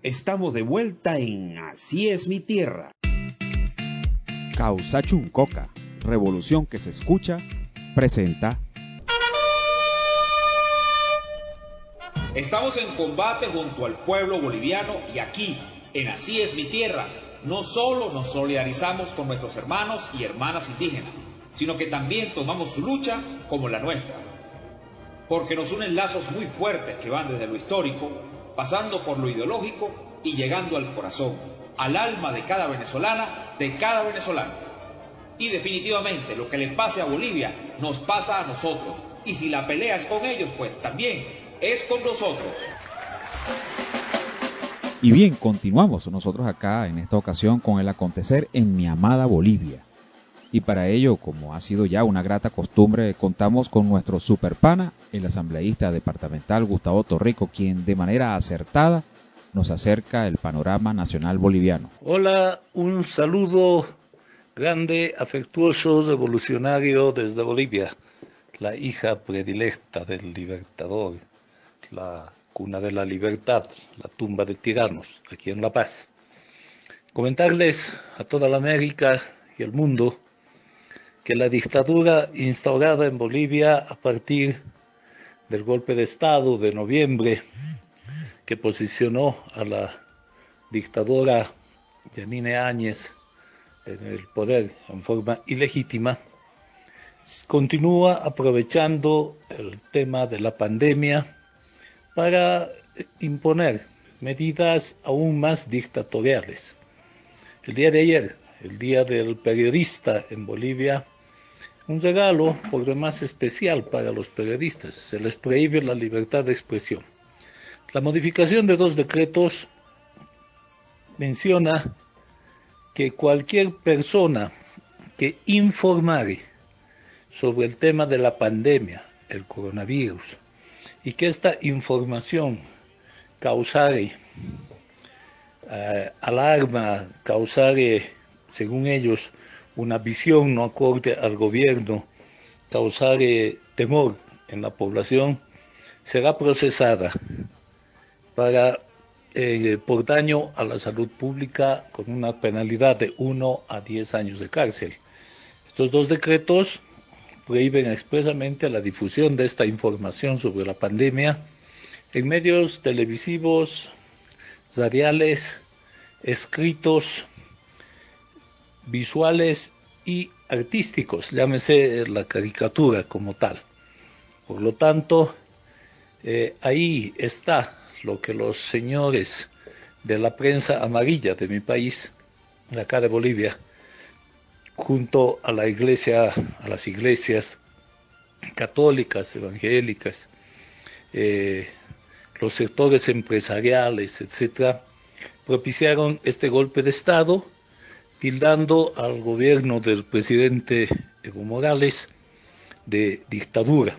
Estamos de vuelta en Así es mi tierra. Causa Chuncoca, revolución que se escucha, presenta. Estamos en combate junto al pueblo boliviano y aquí, en Así es mi tierra, no solo nos solidarizamos con nuestros hermanos y hermanas indígenas, sino que también tomamos su lucha como la nuestra. Porque nos unen lazos muy fuertes que van desde lo histórico, pasando por lo ideológico y llegando al corazón, al alma de cada venezolana, de cada venezolano. Y definitivamente lo que le pase a Bolivia nos pasa a nosotros. Y si la pelea es con ellos, pues también es con nosotros. Y bien, continuamos nosotros acá en esta ocasión con el acontecer en mi amada Bolivia. Y para ello, como ha sido ya una grata costumbre, contamos con nuestro superpana, el asambleísta departamental Gustavo Torrico, quien de manera acertada nos acerca el panorama nacional boliviano. Hola, un saludo grande, afectuoso, revolucionario desde Bolivia, la hija predilecta del Libertador, la cuna de la libertad, la tumba de tiranos, aquí en La Paz. Comentarles a toda la América y el mundo que la dictadura instaurada en Bolivia a partir del golpe de Estado de noviembre, que posicionó a la dictadora Yanine Áñez en el poder en forma ilegítima, continúa aprovechando el tema de la pandemia para imponer medidas aún más dictatoriales. El día de ayer, el Día del Periodista en Bolivia, un regalo por demás especial para los periodistas. Se les prohíbe la libertad de expresión. La modificación de 2 decretos menciona que cualquier persona que informare sobre el tema de la pandemia, el coronavirus, y que esta información causare alarma, causare, según ellos, una visión no acorde al gobierno, causar temor en la población, será procesada por daño a la salud pública con una penalidad de 1 a 10 años de cárcel. Estos 2 decretos prohíben expresamente la difusión de esta información sobre la pandemia en medios televisivos, radiales, escritos, visuales y artísticos, llámese la caricatura como tal. Por lo tanto, ahí está lo que los señores de la prensa amarilla de mi país, de acá de Bolivia, junto a la iglesia, a las iglesias católicas, evangélicas, los sectores empresariales, etcétera, propiciaron este golpe de Estado, tildando al gobierno del presidente Evo Morales de dictadura.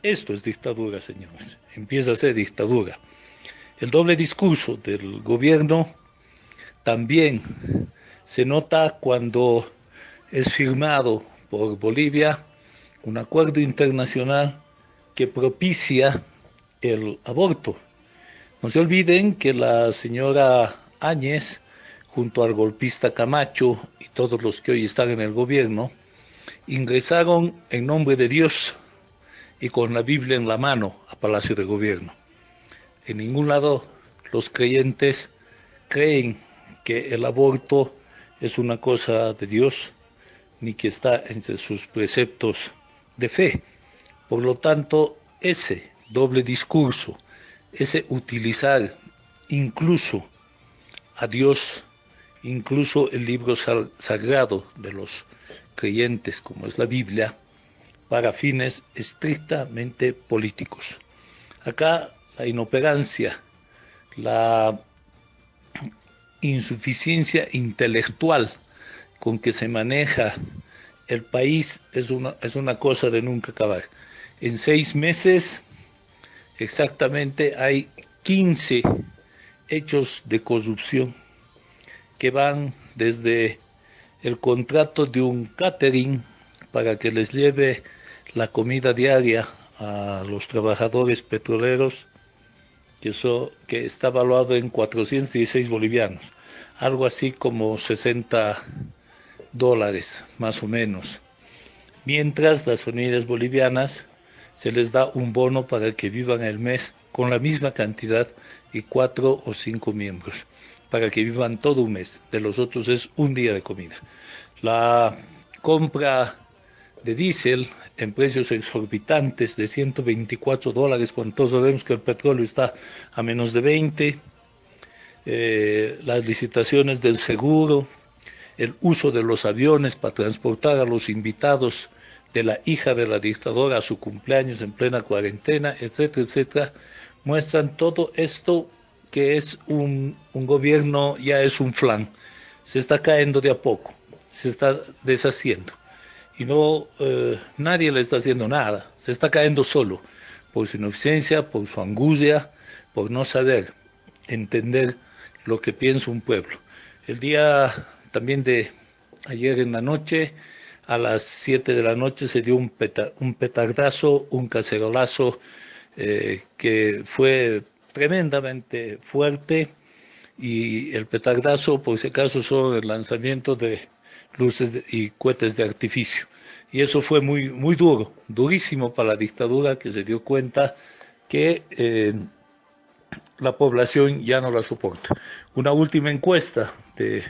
Esto es dictadura, señores. Empieza a ser dictadura. El doble discurso del gobierno también se nota cuando es firmado por Bolivia un acuerdo internacional que propicia el aborto. No se olviden que la señora Áñez, junto al golpista Camacho y todos los que hoy están en el gobierno, ingresaron en nombre de Dios y con la Biblia en la mano a Palacio de Gobierno. En ningún lado los creyentes creen que el aborto es una cosa de Dios, ni que está entre sus preceptos de fe. Por lo tanto, ese doble discurso, ese utilizar incluso a Dios, incluso el libro sagrado de los creyentes, como es la Biblia, para fines estrictamente políticos. Acá la inoperancia, la insuficiencia intelectual con que se maneja el país es una cosa de nunca acabar. En 6 meses exactamente hay 15 hechos de corrupción que van desde el contrato de un catering para que les lleve la comida diaria a los trabajadores petroleros, que está valuado en 416 bolivianos, algo así como $60 más o menos. Mientras las familias bolivianas se les da un bono para que vivan el mes con la misma cantidad y 4 o 5 miembros, para que vivan todo un mes. De los otros es un día de comida. La compra de diésel en precios exorbitantes de $124, cuando todos sabemos que el petróleo está a menos de 20, las licitaciones del seguro, el uso de los aviones para transportar a los invitados de la hija de la dictadora a su cumpleaños en plena cuarentena, etcétera, etcétera, muestran todo esto que es un gobierno, ya es un flan, se está cayendo de a poco, se está deshaciendo. Y no, nadie le está haciendo nada, se está cayendo solo, por su ineficiencia, por su angustia, por no saber entender lo que piensa un pueblo. El día también de ayer en la noche, a las 7 de la noche, se dio un petardazo, un cacerolazo, que fue tremendamente fuerte, y el petardazo, por si acaso, son el lanzamiento de luces y cohetes de artificio. Y eso fue muy, muy duro, durísimo para la dictadura, que se dio cuenta que la población ya no la soporta. Una última encuesta de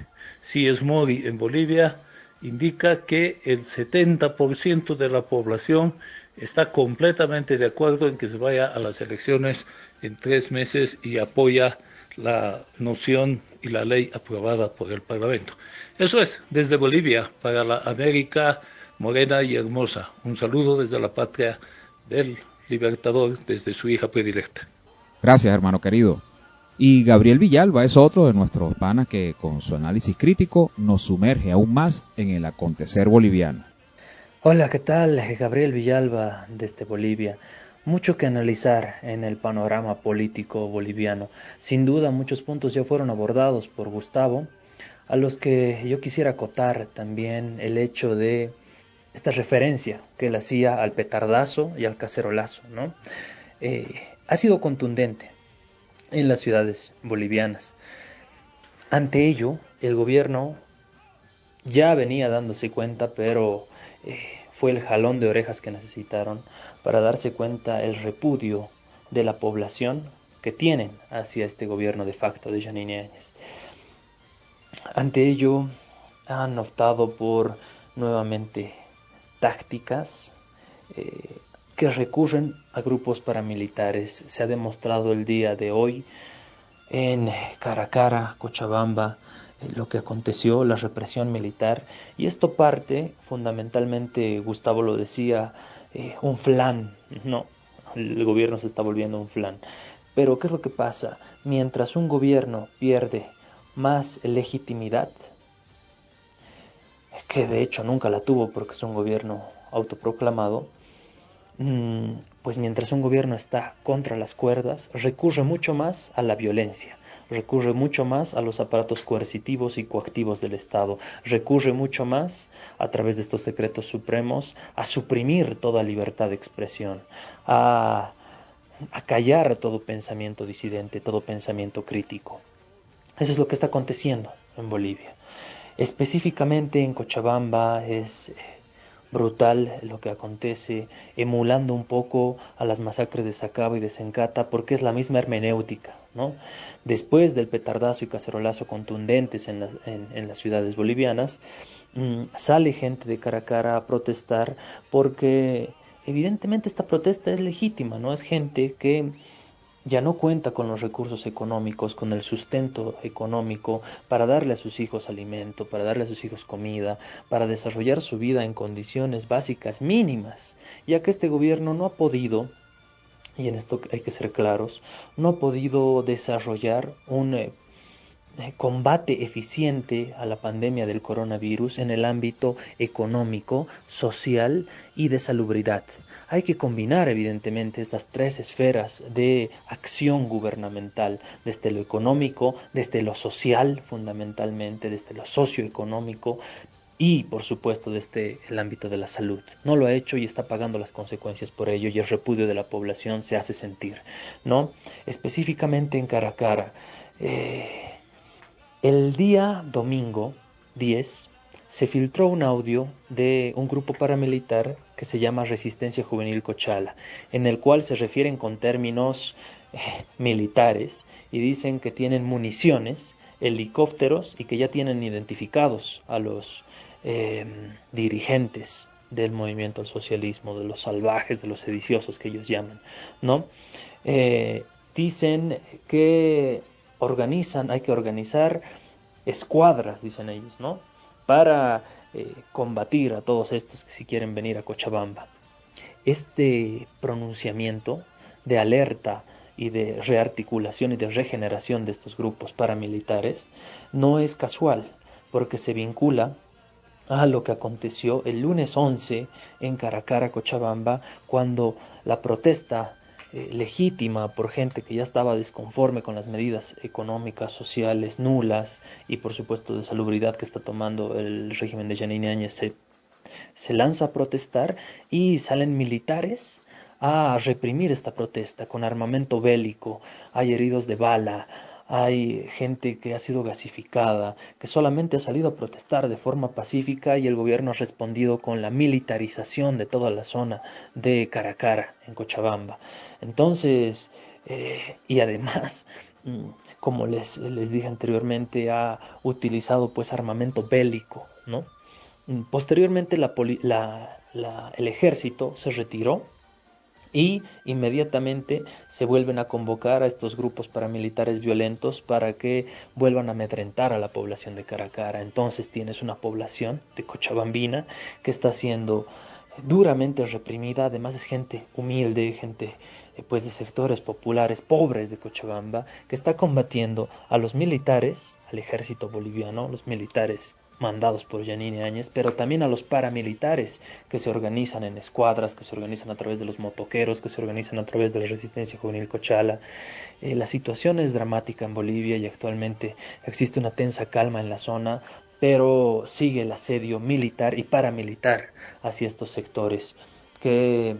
CIES Mori en Bolivia indica que el 70% de la población está completamente de acuerdo en que se vaya a las elecciones en 3 meses y apoya la noción y la ley aprobada por el Parlamento. Eso es, desde Bolivia, para la América morena y hermosa. Un saludo desde la patria del Libertador, desde su hija predilecta. Gracias, hermano querido. Y Gabriel Villalba es otro de nuestros panas que con su análisis crítico nos sumerge aún más en el acontecer boliviano. Hola, ¿qué tal? Gabriel Villalba desde Bolivia. Mucho que analizar en el panorama político boliviano. Sin duda muchos puntos ya fueron abordados por Gustavo, a los que yo quisiera acotar también el hecho de esta referencia que él hacía al petardazo y al cacerolazo, ¿no? Ha sido contundente en las ciudades bolivianas. Ante ello, el gobierno ya venía dándose cuenta, pero fue el jalón de orejas que necesitaron para darse cuenta el repudio de la población que tienen hacia este gobierno de facto de Yanine Áñez. Ante ello, han optado por nuevamente tácticas que recurren a grupos paramilitares. Se ha demostrado el día de hoy en Caracara, Cochabamba, lo que aconteció, la represión militar, y esto parte fundamentalmente, Gustavo lo decía, un flan, no, el gobierno se está volviendo un flan. Pero ¿qué es lo que pasa? Mientras un gobierno pierde más legitimidad, que de hecho nunca la tuvo porque es un gobierno autoproclamado, pues mientras un gobierno está contra las cuerdas, recurre mucho más a la violencia, recurre mucho más a los aparatos coercitivos y coactivos del Estado, recurre mucho más, a través de estos decretos supremos, a suprimir toda libertad de expresión, a callar todo pensamiento disidente, todo pensamiento crítico. Eso es lo que está aconteciendo en Bolivia. Específicamente en Cochabamba es brutal lo que acontece, emulando un poco a las masacres de Sacaba y de Sencata, porque es la misma hermenéutica, ¿no? Después del petardazo y cacerolazo contundentes en las ciudades bolivianas, sale gente de Caracara a protestar porque evidentemente esta protesta es legítima, ¿no? Es gente que ya no cuenta con los recursos económicos, con el sustento económico para darle a sus hijos alimento, para darle a sus hijos comida, para desarrollar su vida en condiciones básicas mínimas, ya que este gobierno no ha podido, y en esto hay que ser claros, no ha podido desarrollar un combate eficiente a la pandemia del coronavirus en el ámbito económico, social y de salubridad. Hay que combinar evidentemente estas 3 esferas de acción gubernamental, desde lo económico, desde lo social fundamentalmente, desde lo socioeconómico y, por supuesto, desde el ámbito de la salud. No lo ha hecho y está pagando las consecuencias por ello, y el repudio de la población se hace sentir, ¿no? Específicamente en Caracara. El día domingo 10 se filtró un audio de un grupo paramilitar que se llama Resistencia Juvenil Cochala, en el cual se refieren con términos militares y dicen que tienen municiones, helicópteros y que ya tienen identificados a los dirigentes del movimiento al socialismo, de los salvajes, de los sediciosos que ellos llaman, ¿no? Dicen que hay que organizar escuadras, dicen ellos, ¿no? Para combatir a todos estos que si quieren venir a Cochabamba. Este pronunciamiento de alerta y de rearticulación y de regeneración de estos grupos paramilitares no es casual, porque se vincula a lo que aconteció el lunes 11 en Caracara, Cochabamba, cuando la protesta legítima por gente que ya estaba desconforme con las medidas económicas, sociales, nulas y por supuesto de salubridad que está tomando el régimen de Yanine Áñez, se lanza a protestar y salen militares a reprimir esta protesta con armamento bélico. Hay heridos de bala, hay gente que ha sido gasificada, que solamente ha salido a protestar de forma pacífica, y el gobierno ha respondido con la militarización de toda la zona de Caracara, en Cochabamba. Entonces, y además, como les dije anteriormente, ha utilizado pues armamento bélico, ¿no? Posteriormente el ejército se retiró y inmediatamente se vuelven a convocar a estos grupos paramilitares violentos para que vuelvan a amedrentar a la población de Caracara. Entonces tienes una población de cochabambina que está siendo duramente reprimida. Además es gente humilde, gente pues de sectores populares pobres de Cochabamba, que está combatiendo a los militares, al ejército boliviano, los militares mandados por Yanine Áñez, pero también a los paramilitares que se organizan en escuadras, que se organizan a través de los motoqueros, que se organizan a través de la Resistencia Juvenil Cochala. La situación es dramática en Bolivia y actualmente existe una tensa calma en la zona, pero sigue el asedio militar y paramilitar hacia estos sectores que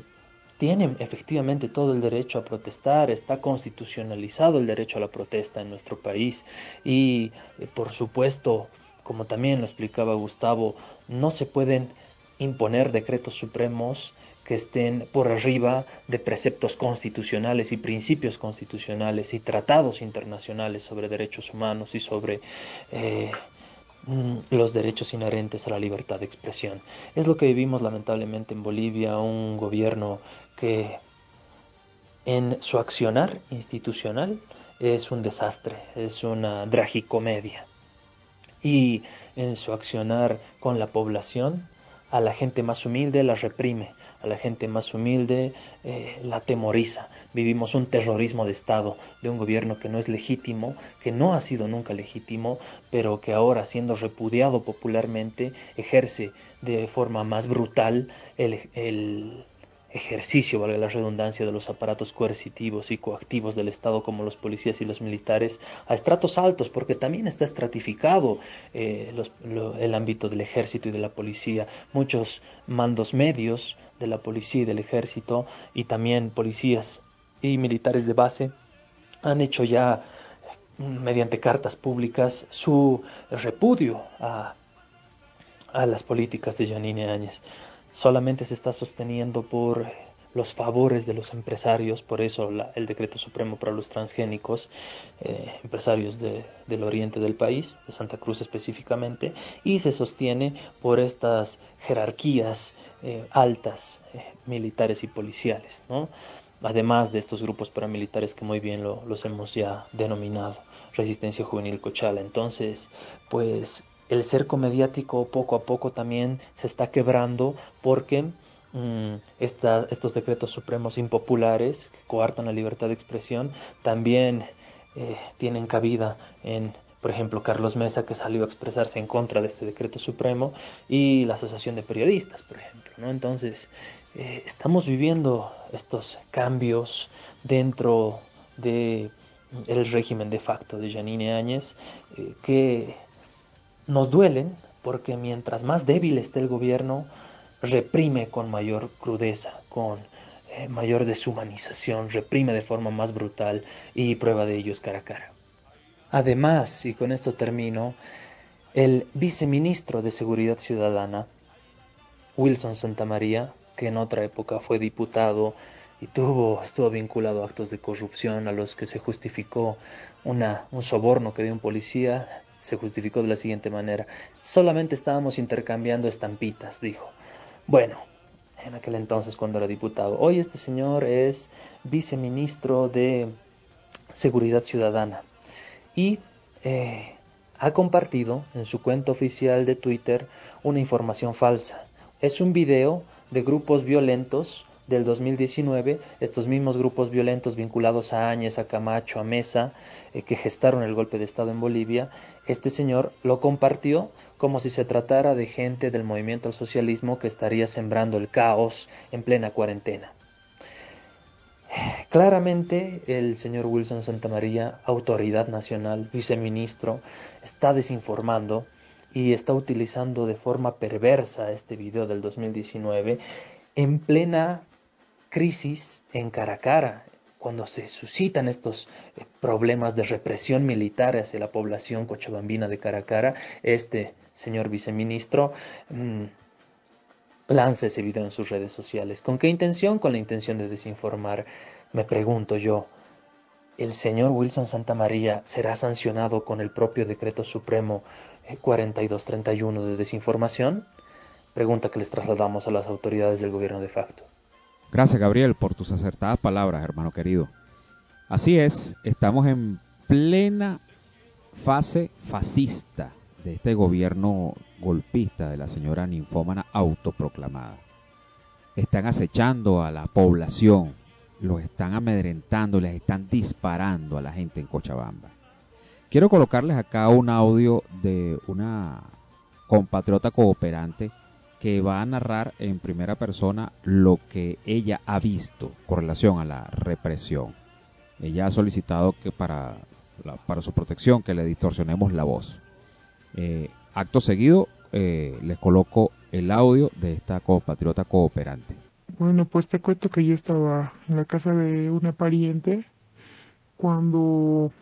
tienen efectivamente todo el derecho a protestar. Está constitucionalizado el derecho a la protesta en nuestro país y, por supuesto, como también lo explicaba Gustavo, no se pueden imponer decretos supremos que estén por arriba de preceptos constitucionales y principios constitucionales y tratados internacionales sobre derechos humanos y sobre los derechos inherentes a la libertad de expresión. Es lo que vivimos lamentablemente en Bolivia, un gobierno que en su accionar institucional es un desastre, es una tragicomedia. Y en su accionar con la población, a la gente más humilde la reprime, a la gente más humilde la atemoriza. Vivimos un terrorismo de Estado, de un gobierno que no es legítimo, que no ha sido nunca legítimo, pero que ahora, siendo repudiado popularmente, ejerce de forma más brutal el ejercicio, valga la redundancia, de los aparatos coercitivos y coactivos del Estado, como los policías y los militares, a estratos altos, porque también está estratificado el ámbito del ejército y de la policía. Muchos mandos medios de la policía y del ejército, y también policías y militares de base, han hecho ya, mediante cartas públicas, su repudio a las políticas de Yanine Áñez. Solamente se está sosteniendo por los favores de los empresarios, por eso el decreto supremo para los transgénicos, empresarios del oriente del país, de Santa Cruz específicamente, y se sostiene por estas jerarquías altas, militares y policiales, ¿no? Además de estos grupos paramilitares que muy bien los hemos ya denominado, Resistencia Juvenil Cochala. Entonces, pues el cerco mediático poco a poco también se está quebrando, porque estos decretos supremos impopulares que coartan la libertad de expresión también tienen cabida en, por ejemplo, Carlos Mesa, que salió a expresarse en contra de este decreto supremo, y la Asociación de Periodistas, por ejemplo, ¿no? Entonces, estamos viviendo estos cambios dentro de el régimen de facto de Yanine Áñez, que nos duelen, porque mientras más débil esté el gobierno, reprime con mayor crudeza, con mayor deshumanización, reprime de forma más brutal y prueba de ello es cara a cara. Además, y con esto termino, el viceministro de Seguridad Ciudadana, Wilson Santamaría, que en otra época fue diputado y estuvo vinculado a actos de corrupción a los que se justificó un soborno que dio un policía, se justificó de la siguiente manera: solamente estábamos intercambiando estampitas, dijo. Bueno, en aquel entonces cuando era diputado. Hoy este señor es viceministro de Seguridad Ciudadana y ha compartido en su cuenta oficial de Twitter una información falsa. Es un video de grupos violentos del 2019, estos mismos grupos violentos vinculados a Áñez, a Camacho, a Mesa, que gestaron el golpe de Estado en Bolivia. Este señor lo compartió como si se tratara de gente del movimiento al socialismo que estaría sembrando el caos en plena cuarentena. Claramente el señor Wilson Santamaría, autoridad nacional, viceministro, está desinformando y está utilizando de forma perversa este video del 2019 en plena crisis en cara a cara, cuando se suscitan estos problemas de represión militar hacia la población cochabambina de cara a cara. Este señor viceministro lanza ese video en sus redes sociales. ¿Con qué intención? Con la intención de desinformar. Me pregunto yo, ¿el señor Wilson Santamaría será sancionado con el propio decreto supremo 4231 de desinformación? Pregunta que les trasladamos a las autoridades del gobierno de facto. Gracias, Gabriel, por tus acertadas palabras, hermano querido. Así es, estamos en plena fase fascista de este gobierno golpista de la señora ninfómana autoproclamada. Están acechando a la población, los están amedrentando, les están disparando a la gente en Cochabamba. Quiero colocarles acá un audio de una compatriota cooperante que va a narrar en primera persona lo que ella ha visto con relación a la represión. Ella ha solicitado que para su protección que le distorsionemos la voz. Acto seguido les coloco el audio de esta compatriota cooperante. Bueno, pues te cuento que yo estaba en la casa de una pariente cuando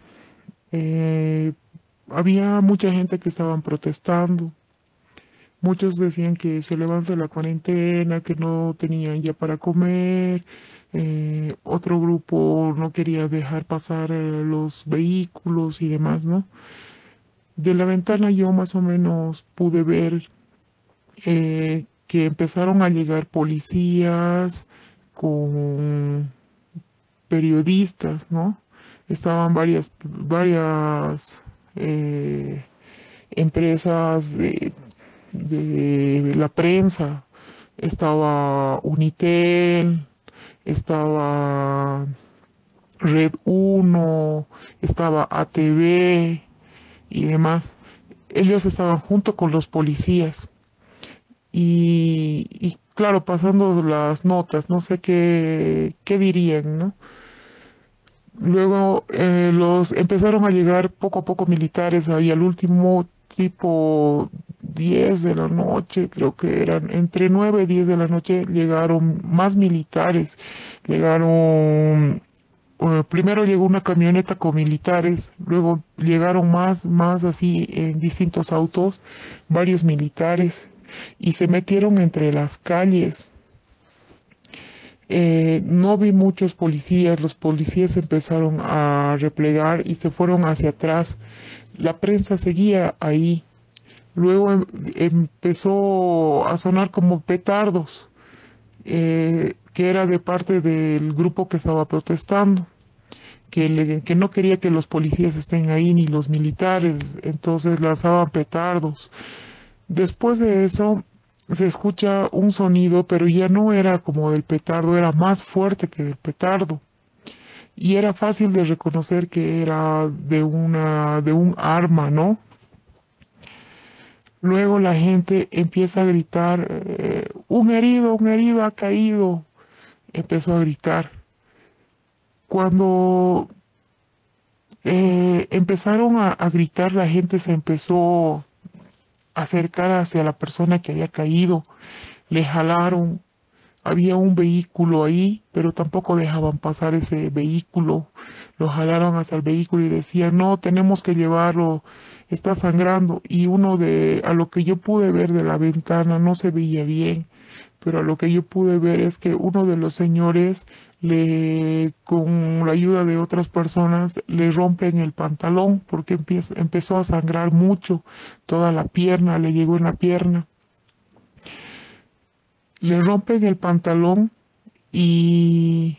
había mucha gente que estaban protestando. Muchos decían que se levante la cuarentena, que no tenían ya para comer. Otro grupo no quería dejar pasar los vehículos y demás, ¿no? De la ventana yo más o menos pude ver que empezaron a llegar policías con periodistas, ¿no? Estaban varias empresas de la prensa. Estaba Unitel, estaba Red 1, estaba ATV y demás. Ellos estaban junto con los policías y claro, pasando las notas, no sé qué dirían, ¿no? Luego los empezaron a llegar poco a poco militares, ahí al último tipo 10 de la noche, creo que eran entre 9 y 10 de la noche, llegaron más militares. Llegaron, primero llegó una camioneta con militares, luego llegaron más así en distintos autos, varios militares, y se metieron entre las calles. No vi muchos policías, los policías empezaron a replegar y se fueron hacia atrás. La prensa seguía ahí. Luego empezó a sonar como petardos, que era de parte del grupo que estaba protestando, que no quería que los policías estén ahí ni los militares, entonces lanzaban petardos. Después de eso se escucha un sonido, pero ya no era como del petardo, era más fuerte que del petardo. Y era fácil de reconocer que era de un arma, ¿no? Luego la gente empieza a gritar, un herido ha caído. Empezó a gritar. Cuando empezaron a gritar, la gente se empezó acercar hacia la persona que había caído. Le jalaron, había un vehículo ahí, pero tampoco dejaban pasar ese vehículo. Lo jalaron hacia el vehículo y decían, no, tenemos que llevarlo, está sangrando. Y a lo que yo pude ver de la ventana, no se veía bien, pero a lo que yo pude ver es que uno de los señores, con la ayuda de otras personas, le rompen el pantalón porque empezó a sangrar mucho, toda la pierna, le llegó en la pierna. Le rompen el pantalón y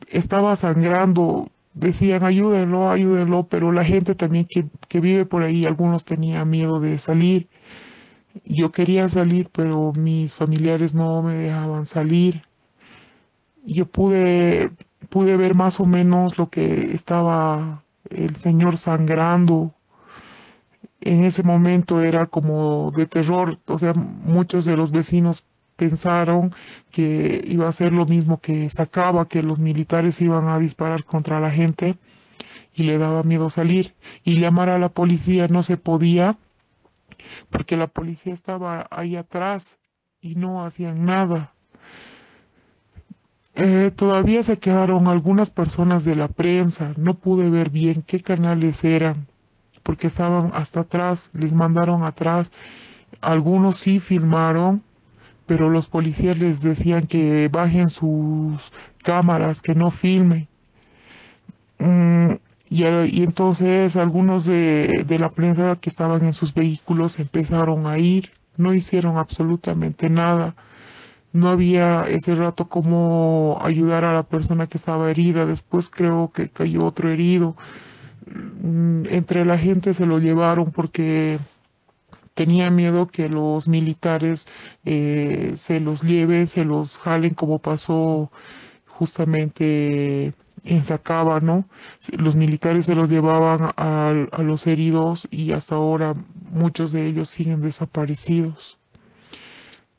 estaba sangrando. Decían, ayúdenlo, ayúdenlo, pero la gente también que vive por ahí, algunos tenían miedo de salir. Yo quería salir, pero mis familiares no me dejaban salir. Yo pude ver más o menos lo que estaba el señor sangrando. En ese momento era como de terror, o sea, muchos de los vecinos pensaron que iba a ser lo mismo que Sacaba, que los militares iban a disparar contra la gente y le daba miedo salir. Y llamar a la policía no se podía porque la policía estaba ahí atrás y no hacían nada. Todavía se quedaron algunas personas de la prensa, no pude ver bien qué canales eran, porque estaban hasta atrás, les mandaron atrás. Algunos sí filmaron, pero los policías les decían que bajen sus cámaras, que no filmen. Y entonces algunos de la prensa que estaban en sus vehículos empezaron a ir, no hicieron absolutamente nada. No había ese rato cómo ayudar a la persona que estaba herida. Después creo que cayó otro herido. Entre la gente se lo llevaron porque tenía miedo que los militares se los lleven, se los jalen como pasó justamente en Sacaba, ¿no? Los militares se los llevaban a los heridos y hasta ahora muchos de ellos siguen desaparecidos.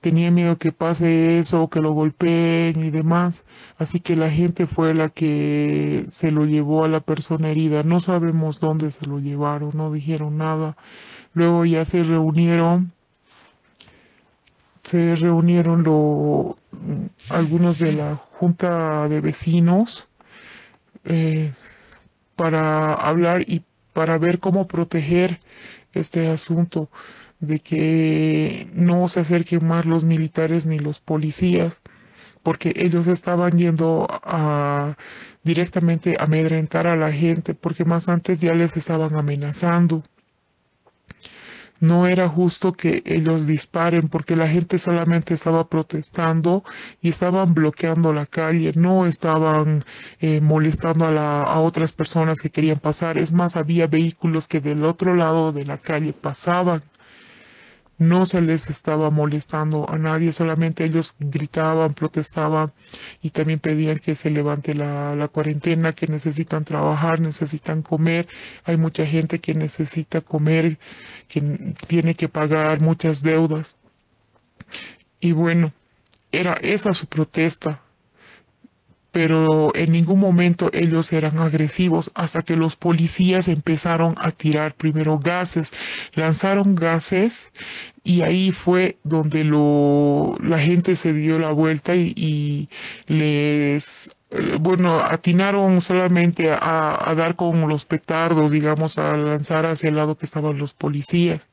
Tenía miedo que pase eso, que lo golpeen y demás, así que la gente fue la que se lo llevó a la persona herida. No sabemos dónde se lo llevaron, no dijeron nada. Luego ya se reunieron algunos de la junta de vecinos para hablar y para ver cómo proteger este asunto de que no se acerquen más los militares ni los policías, porque ellos estaban yendo directamente a amedrentar a la gente, porque más antes ya les estaban amenazando. No era justo que ellos disparen porque la gente solamente estaba protestando y estaban bloqueando la calle, no estaban molestando a otras personas que querían pasar. Es más, había vehículos que del otro lado de la calle pasaban. No se les estaba molestando a nadie, solamente ellos gritaban, protestaban y también pedían que se levante la cuarentena, que necesitan trabajar, necesitan comer. Hay mucha gente que necesita comer, que tiene que pagar muchas deudas. Y bueno, era esa su protesta. Pero en ningún momento ellos eran agresivos hasta que los policías empezaron a tirar primero gases, lanzaron gases y ahí fue donde la gente se dio la vuelta y atinaron solamente a dar con los petardos, digamos, a lanzar hacia el lado que estaban los policías.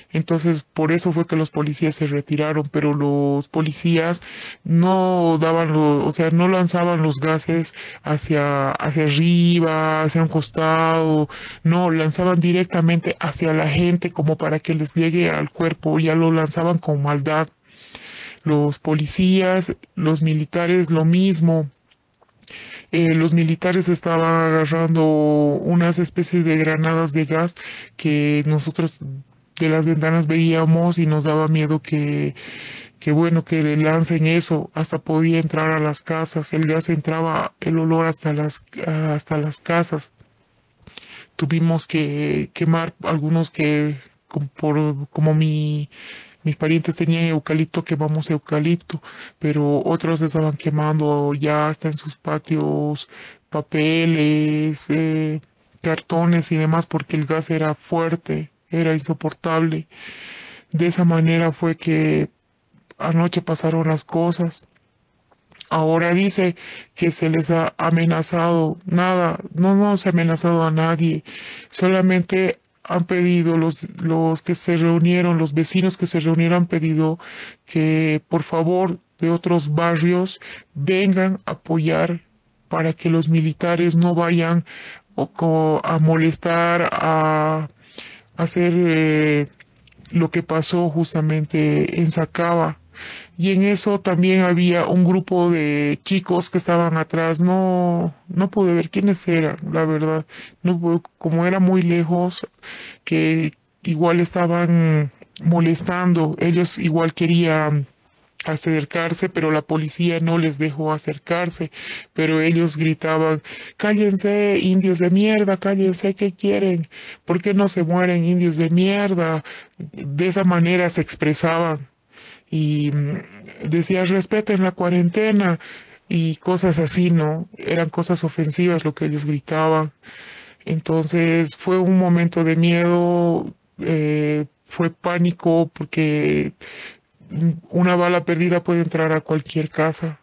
Entonces, por eso fue que los policías se retiraron, pero los policías no no lanzaban los gases hacia arriba, hacia un costado, no, lanzaban directamente hacia la gente como para que les llegue al cuerpo, ya lo lanzaban con maldad. Los policías, los militares, lo mismo. Los militares estaban agarrando unas especies de granadas de gas que nosotros de las ventanas veíamos y nos daba miedo que le lancen eso. Hasta podía entrar a las casas, el gas entraba, el olor hasta las casas. Tuvimos que quemar algunos como mis parientes tenían eucalipto, quemamos eucalipto, pero otros estaban quemando ya hasta en sus patios papeles, cartones y demás porque el gas era fuerte. era insoportable. De esa manera fue que anoche pasaron las cosas. Ahora dice que se les ha amenazado. Nada, no se ha amenazado a nadie. Solamente han pedido los que se reunieron, los vecinos que se reunieron han pedido que por favor de otros barrios vengan a apoyar para que los militares no vayan a molestar, a hacer lo que pasó justamente en Sacaba. Y en eso también había un grupo de chicos que estaban atrás. No pude ver quiénes eran, la verdad. No, como era muy lejos, que igual estaban molestando. Ellos igual querían acercarse, pero la policía no les dejó acercarse. Pero ellos gritaban: cállense, indios de mierda, cállense, ¿qué quieren? ¿Por qué no se mueren, indios de mierda? De esa manera se expresaban. Y decía: respeten la cuarentena y cosas así, ¿no? Eran cosas ofensivas lo que ellos gritaban. Entonces fue un momento de miedo, fue pánico, porque una bala perdida puede entrar a cualquier casa.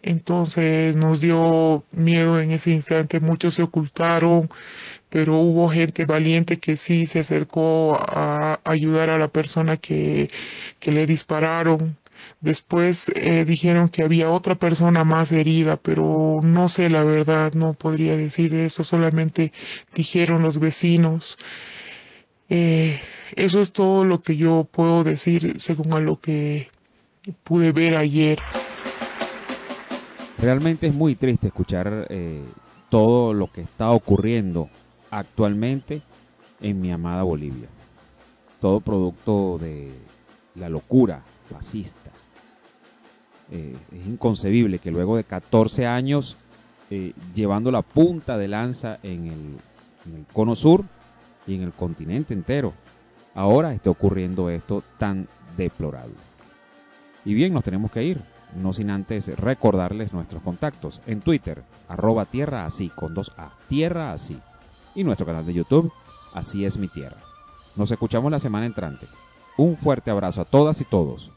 Entonces nos dio miedo en ese instante, muchos se ocultaron, pero hubo gente valiente que sí se acercó a ayudar a la persona que le dispararon. Después dijeron que había otra persona más herida, pero no sé la verdad, no podría decir eso, solamente dijeron los vecinos. Eso es todo lo que yo puedo decir según a lo que pude ver ayer. Realmente es muy triste escuchar todo lo que está ocurriendo actualmente en mi amada Bolivia. Todo producto de la locura fascista. Es inconcebible que luego de 14 años llevando la punta de lanza en el cono sur y en el continente entero, ahora esté ocurriendo esto tan deplorable. Y bien, nos tenemos que ir, no sin antes recordarles nuestros contactos en Twitter, @tierraasí con 2A, Tierra Así, y nuestro canal de YouTube, Así es mi tierra. Nos escuchamos la semana entrante. Un fuerte abrazo a todas y todos.